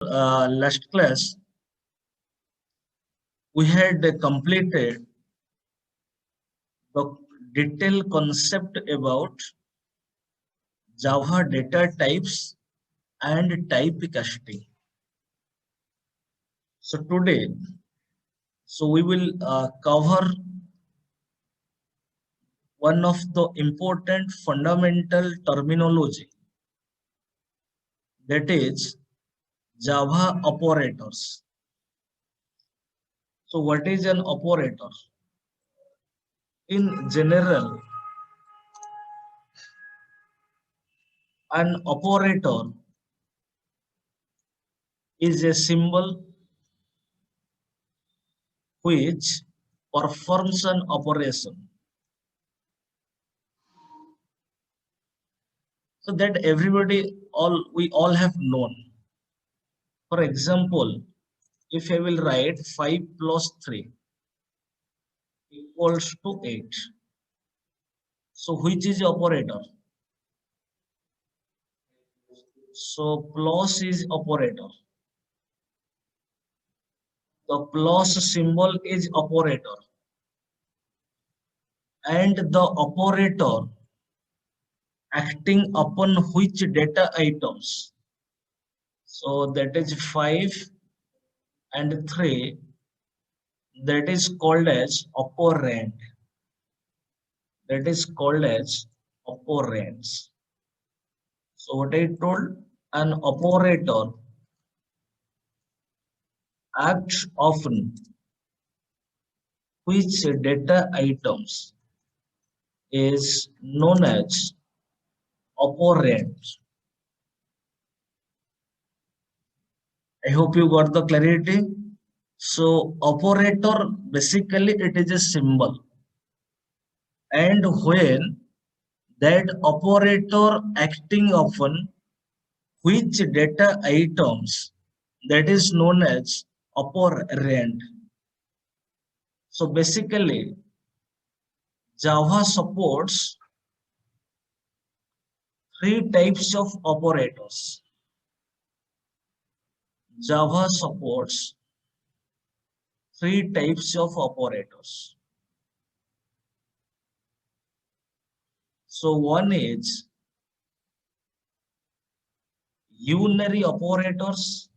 last class, we had completed the detailed concept about Java data types and typecasting. So today, we will cover one of the important fundamental terminology, that is Java operators. So what is an operator? In general, an operator is a symbol which performs an operation. So that we all have known. For example, if I will write 5 plus 3 equals to 8. So which is the operator? So plus is operator. The plus symbol is operator. And the operator acting upon which data items? So that is 5 and 3. That is called as operand. That is called as operands. So what I told, an operator acts often which data items is known as operands. I hope you got the clarity. So operator, basically it is a symbol, and when that operator acting upon which data items, that is known as operand. So basically Java supports three types of operators. Java supports three types of operators. So one is unary operators,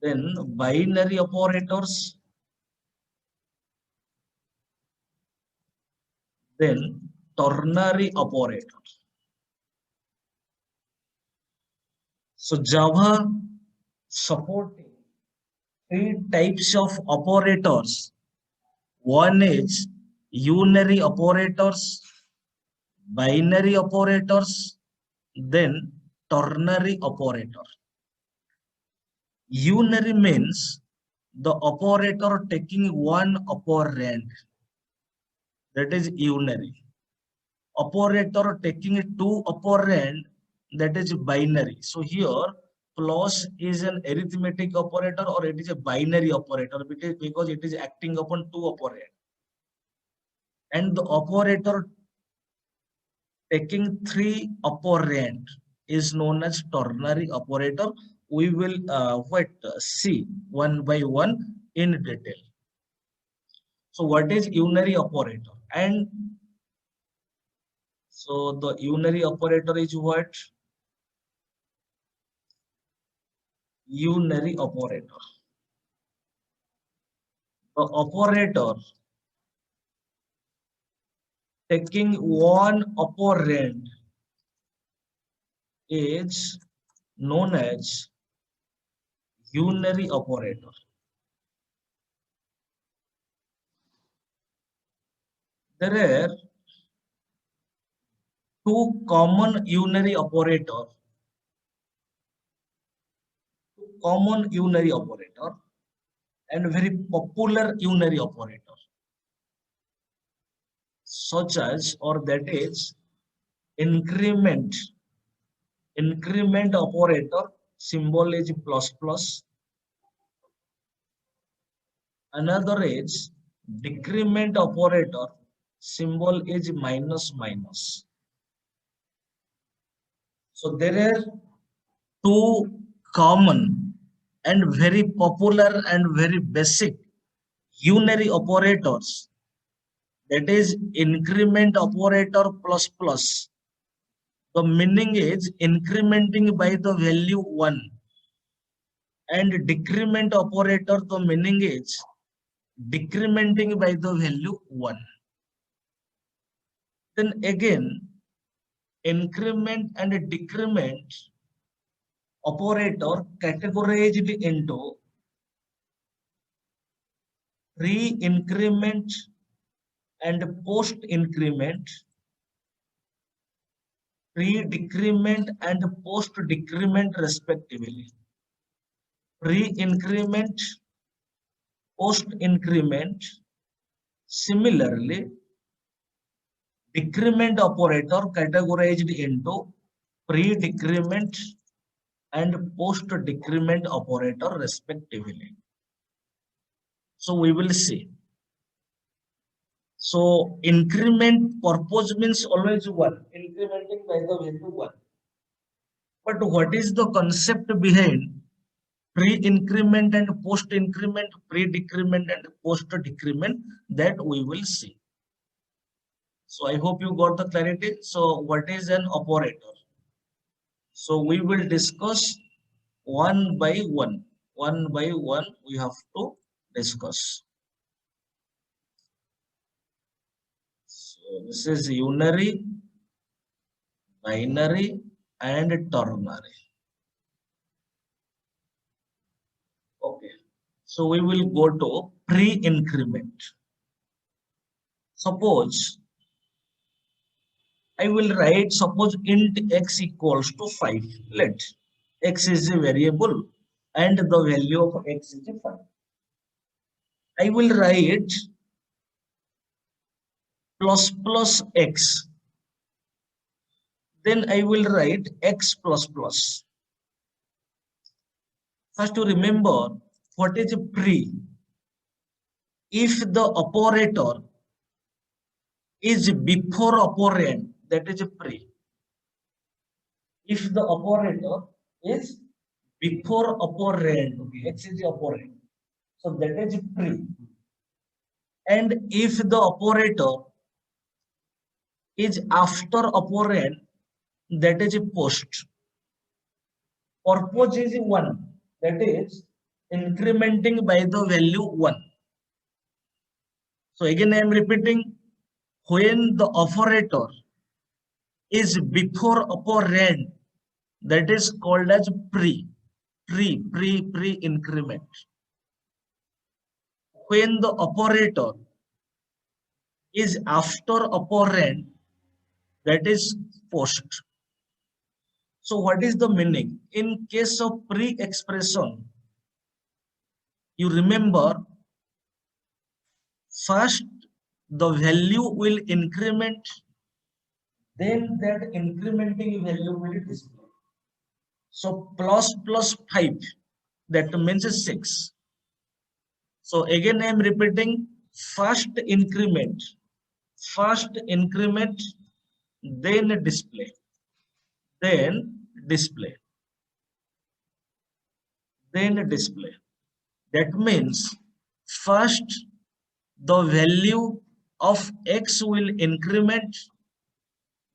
then binary operators, then ternary operators. So Java supporting three types of operators. One is unary operators, binary operators, then ternary operator. Unary means the operator taking one operand, that is unary. Operator taking two operand, that is binary. So here plus is an arithmetic operator or it is a binary operator because it is acting upon two operand. And the operator taking three operand is known as ternary operator. We will see one by one in detail. So what is unary operator? And so the unary operator is what? Unary operator. The operator taking one operand is known as unary operator. There are two common unary operator and very popular unary operator, such as, or that is increment operator, symbol is plus plus. Another is decrement operator, symbol is minus minus. So there are two common and very popular and very basic unary operators, that is increment operator plus plus. The meaning is incrementing by the value 1, and decrement operator, the meaning is decrementing by the value 1. Then again, increment and decrement operator categorized into pre-increment and post-increment, pre-decrement and post-decrement respectively. Pre-increment, post-increment. Similarly, decrement operator categorized into pre-decrement and post-decrement operator respectively. So we will see. So increment purpose means always 1, incrementing by the value 1. But what is the concept behind pre-increment and post-increment, pre-decrement and post-decrement, that we will see. So I hope you got the clarity. So what is an operator? So we will discuss one by one. One by one we have to discuss. So this is unary, binary and ternary. Okay. So we will go to pre-increment. Suppose I will write, suppose int x equals to 5. Let x is a variable and the value of x is 5. I will write plus plus x. Then I will write x plus plus. First to remember what is pre. If the operator is before operand, that is pre. If the operator is before operand, okay, x is the operand, so that is pre. And if the operator is after operand, that is post. Purpose is 1, that is incrementing by the value 1. So again I am repeating, when the operator is before operand, that is called as pre-increment. When the operator is after operand, that is post. So what is the meaning? In case of pre-expression, you remember, first the value will increment, then that incrementing value will display. So plus plus 5, that means 6. So again I am repeating, first increment, then display, then display. That means first the value of x will increment,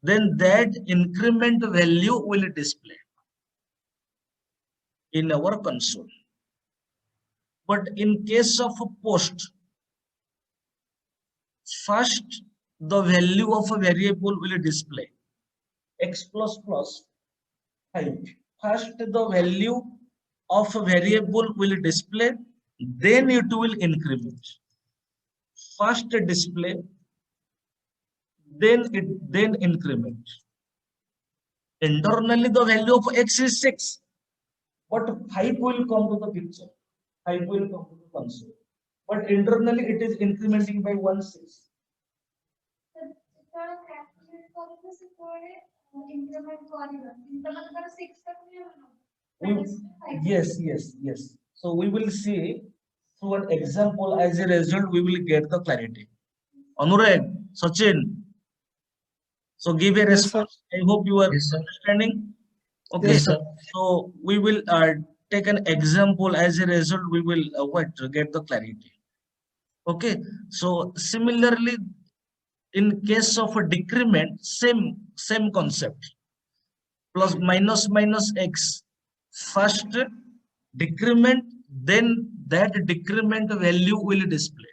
then that increment value will display in our console. But in case of post, first the value of a variable will display x plus plus 5. First the value of a variable will display, then it will increment. First display, then increment. Internally the value of x is 6, but 5 will come to the picture. 5 will come to the console. But internally it is incrementing by 1 6. Yes. So we will see through an example. As a result, we will get the clarity. Anurag, Sachin, so give a response. I hope you are understanding. Okay, Yes, sir. so we will take an example. As a result, we will what get the clarity. Okay, so similarly, in case of a decrement, same concept. Plus minus minus x. First decrement, then that decrement value will display.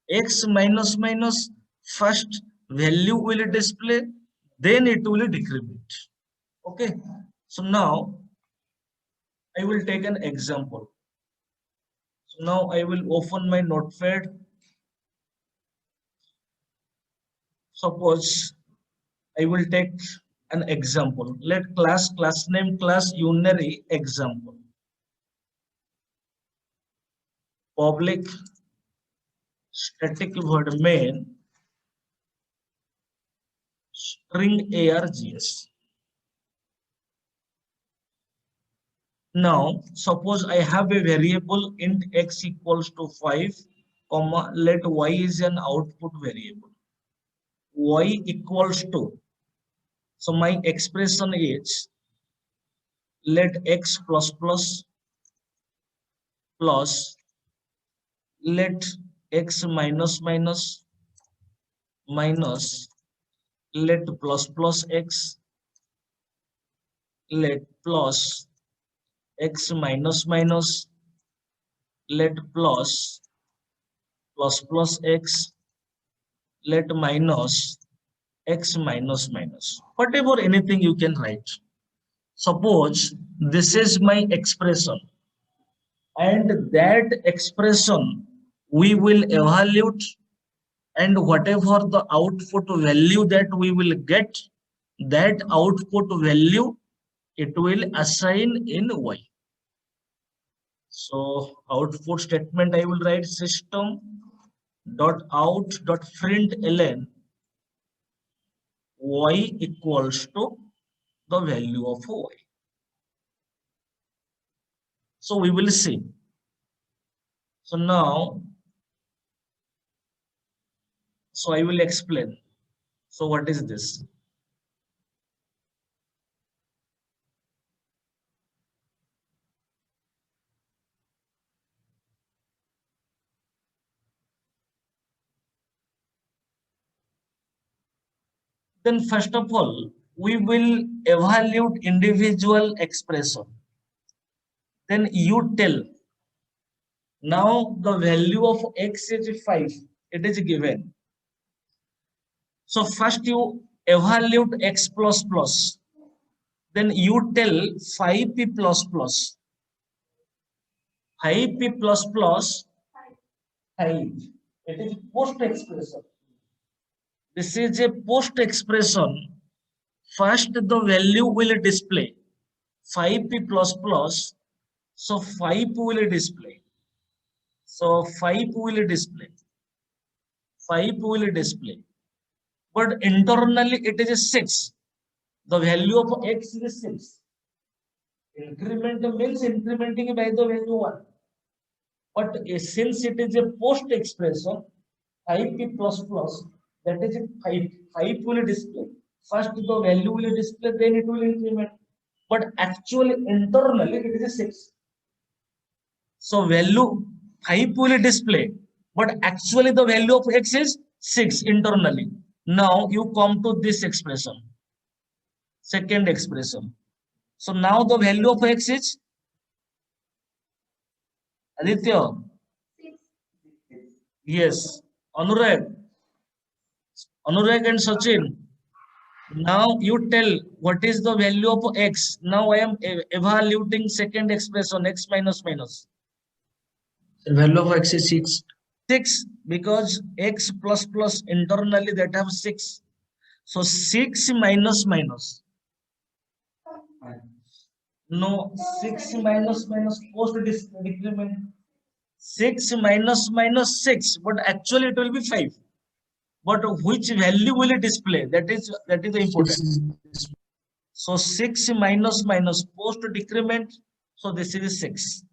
X minus minus, first value will display, then it will decrement. Okay, so now I will take an example. So now I will open my notepad. Suppose I will take an example. Let class name class unary example. Public static void main string args. Now suppose I have a variable int x equals to 5, comma let y is an output variable. Y equals to, so my expression is let x plus let x minus let x let x let x let x whatever anything you can write. Suppose this is my expression, and that expression we will evaluate, and whatever the output value that we will get, that output value it will assign in y. So output statement I will write system dot out dot println y equals to the value of y. So we will see. So now, so I will explain. So what is this? Then first of all, we will evaluate individual expression. Then you tell. Now the value of x is 5. It is given. So first you evaluate x plus plus. Then you tell 5p plus plus. 5p plus plus 5. It is post expression. This is a post expression. First the value will display 5p plus plus. So 5 will display. So 5 will display. 5 will display. But internally it is 6. The value of x is 6. Increment means incrementing by the value 1. But since it is a post expression, 5p plus plus, that is 5. 5 will display. First the value will display, then it will increment. But actually internally it is a 6. So value 5 will display, but actually the value of x is 6 internally. Now you come to this expression, second expression. So now the value of x is Aditya. Yes, Anurag, Anurag and Sachin. Now you tell what is the value of x. Now I am evaluating second expression x minus minus. The value of x is 6. 6 because x plus plus internally that have 6. So 6 minus minus. No, 6 minus minus post decrement. 6 minus minus 6, but actually it will be 5. But which value will it display? That is the 6 important. is So 6 minus minus post decrement. So this is 6.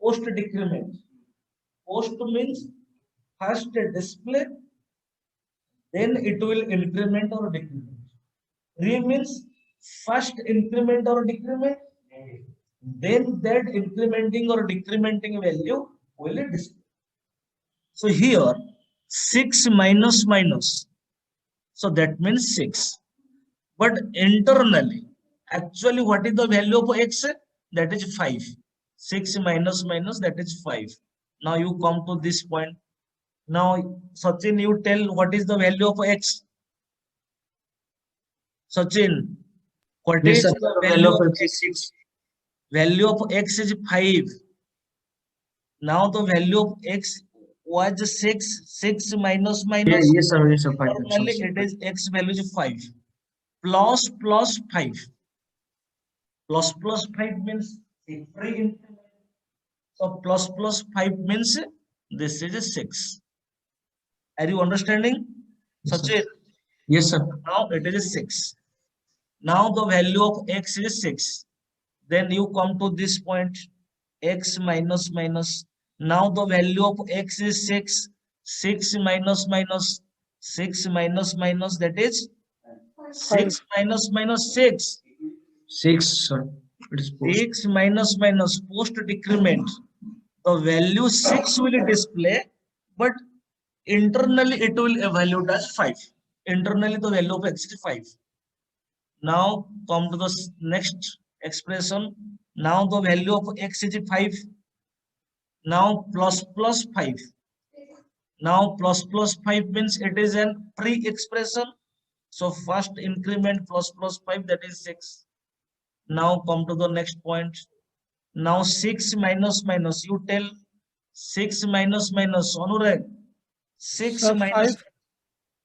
Post decrement. Post means first display, then it will increment or decrement. Re means first increment or decrement, then that incrementing or decrementing value will display. So here 6 minus minus, so that means 6. But internally, actually what is the value of x? That is 5. 6 minus minus, that is 5. Now you come to this point. Now Sachin, you tell what is the value of x? Sachin, what Yes, is sir. the The value value of of x x? is 6. Value of x is 5. Now the value of x was 6. 6 minus Yeah, minus. yes, sir. Yes, sir. 5. Internally it is x value is 5. Plus plus 5. Plus plus 5 means a free increment. So plus plus 5 means this is a 6. Are you understanding? Yes, sir. Sachin, Yes, sir. now it is a 6. Now the value of x is 6. Then you come to this point, x minus minus. Now the value of x is 6. 6 minus minus. 6 minus minus, that is 6 minus minus 6. 6, sir. It is post. 6 minus minus post decrement. The value 6 will display, but internally it will evaluate as 5. Internally the value of x is 5. Now come to the next expression. Now the value of x is 5. Now plus plus 5. Now plus plus 5 means it is an pre-expression. So first increment plus plus 5, that is 6. Now come to the next point. Now 6 minus minus, you tell 6 minus minus, Anurag. 6 Sir, minus 5.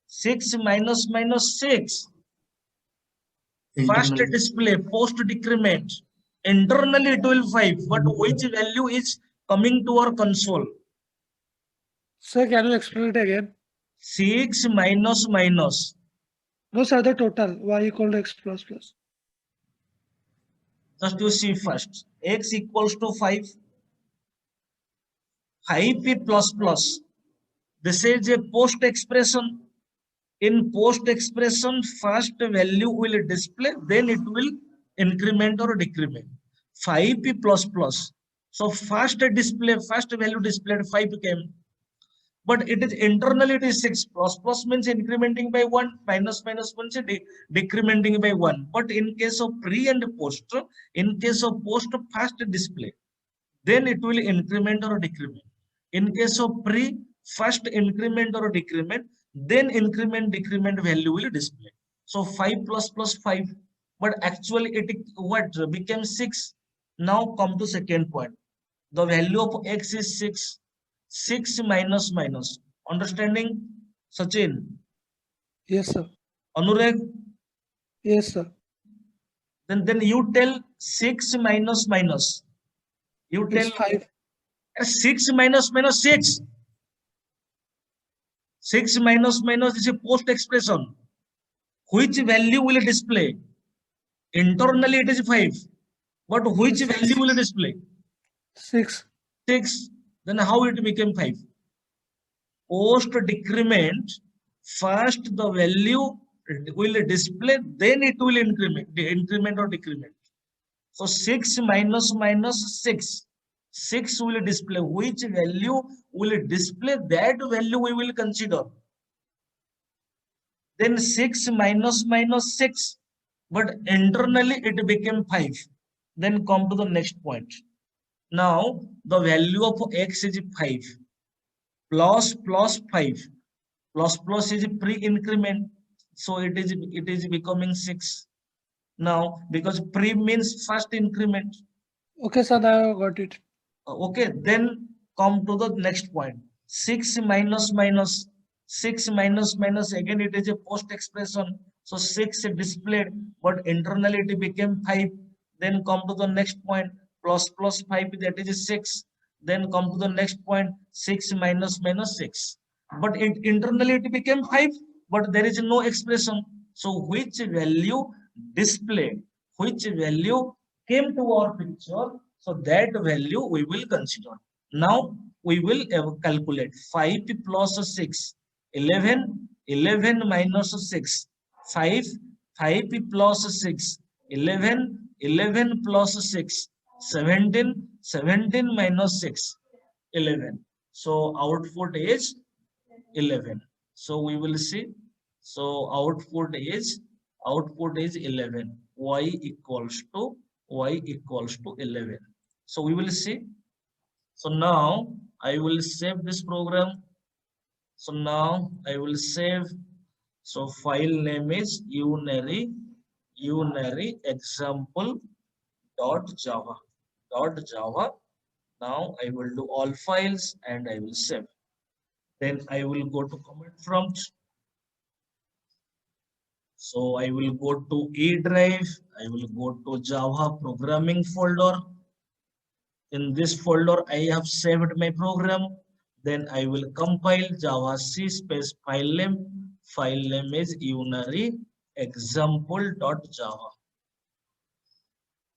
6 minus minus 6. First Internally. display, post decrement. Internally it will 5, but which value is coming to our console? Sir, can you explain it again? 6 minus minus. No, sir, the total. Y equal to x plus plus. Just you see first. X equals to 5. 5p plus plus. This is a post expression. In post expression, first value will display, then it will increment or decrement. 5p plus plus. So first display, first value displayed 5 came. But it is internally it is 6. Plus plus means incrementing by 1. Minus minus means decrementing by 1. But in case of pre and post, in case of post first display, then it will increment or decrement. In case of pre, first increment or decrement, then increment decrement value will display. So 5 plus plus 5, but actually it what became 6. Now come to second point. The value of x is 6. 6 minus minus. Understanding? Sachin? Yes, sir. Anurag? Yes, sir. Then you tell 6 minus minus. You tell It's 5. 6 minus minus 6. 6 minus minus is a post expression. Which value will display? Internally it is 5. But which value will display? 6. 6. Then how it became 5? Post decrement, first the value will display, then it will increment or decrement. So 6 minus minus 6. 6 will display. Which value will display? That value we will consider. Then 6 minus minus 6. But internally it became 5. Then come to the next point. Now the value of x is 5. Plus plus 5. Plus plus is pre-increment. So it is becoming 6. Now because pre means first increment. Okay, sir, now I got it. Okay, then come to the next point. 6 minus minus. 6 minus minus, again it is a post expression. So 6 displayed, but internally it became 5. Then come to the next point. Plus plus 5, that is 6. Then come to the next point. 6 minus minus 6. But internally it became 5, but there is no expression. So which value displayed? Which value came to our picture? So that value we will consider. Now we will calculate 5 plus 6, 11, 11 minus 6, 5, 5 plus 6, 11 plus 6, 17, 17 minus 6, 11. So output is 11. So we will see. So output is 11. Y equals to 11. So we will see. So now I will save this program. So now I will save. So file name is unary example .java. Now I will do all files and I will save. Then I will go to command prompt. So I will go to E drive. I will go to Java programming folder. In this folder, I have saved my program. Then I will compile Java C space file name. File name is unary example.java.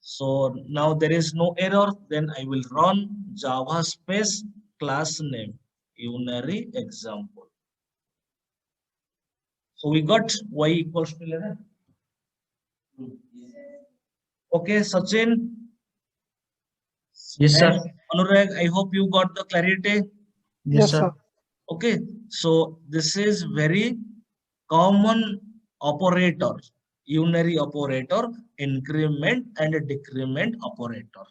So now there is no error. Then I will run Java space class name unary example. So we got y equals to 11. Okay, Sachin. Yes, sir. And Anurag, I hope you got the clarity. Yes, sir. Okay, so this is very common operator, unary operator, increment and decrement operator.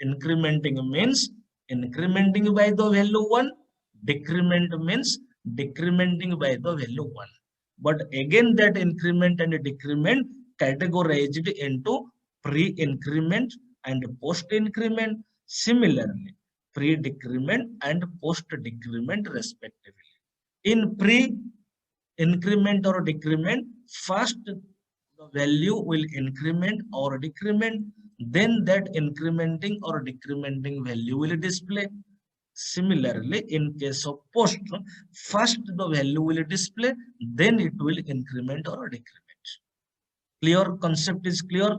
Incrementing means incrementing by the value 1, decrement means decrementing by the value 1. But again, that increment and decrement categorized into pre-increment and post-increment. Similarly, pre-decrement and post-decrement respectively. In pre-increment or decrement, first the value will increment or decrement, then that incrementing or decrementing value will display. Similarly, in case of post, first the value will display, then it will increment or decrement. Clear? Concept is clear?